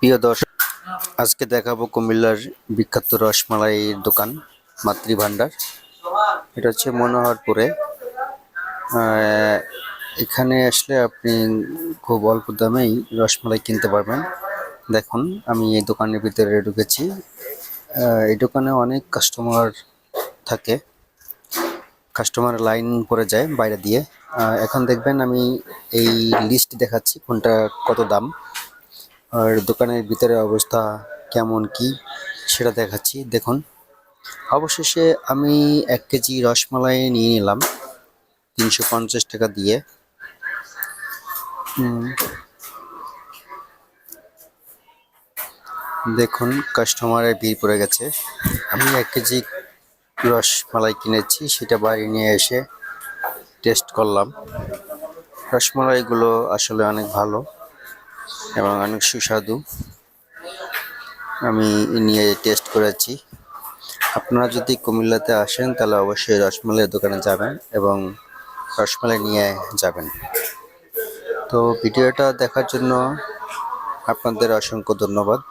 প্রিয় দর্শক, আজকে দেখাবো কুমিল্লার বিখ্যাত রসমালাইয়ের দোকান মাতৃভান্ডার। এটা হচ্ছে মনোহরপুরে। আহ, এখানে আসলে আপনি খুব অল্প দামেই রসমালাই কিনতে পারবেন। দেখুন, আমি এই দোকানের ভিতরে ঢুকেছি। এই দোকানে অনেক কাস্টমার থাকে, কাস্টমার লাইন পড়ে যায় বাইরে দিয়ে। এখন দেখবেন আমি এই লিস্ট দেখাচ্ছি কোনটা কত দাম, আর দোকানের ভিতরে অবস্থা কেমন কি সেটা দেখাচ্ছি। দেখুন, অবশেষে আমি 1 কেজি রসমালাই নিয়ে নিলাম 350 টাকা দিয়ে। দেখুন, কাস্টমারের ভিড় পড়ে গেছে। আমি 1 কেজি রসমালাই কিনেছি, সেটা বাড়ি নিয়ে এসে টেস্ট করলাম। রসমালাইগুলো আসলে অনেক ভালো এবং অনেক সুস্বাদু। আমি নিয়ে টেস্ট করেছি। আপনারা যদি কুমিল্লাতে আসেন তাহলে অবশ্যই রসমালাইয়ের দোকানে যাবেন এবং রসমালাই নিয়ে যাবেন। তো ভিডিওটা দেখার জন্য আপনাদের অসংখ্য ধন্যবাদ।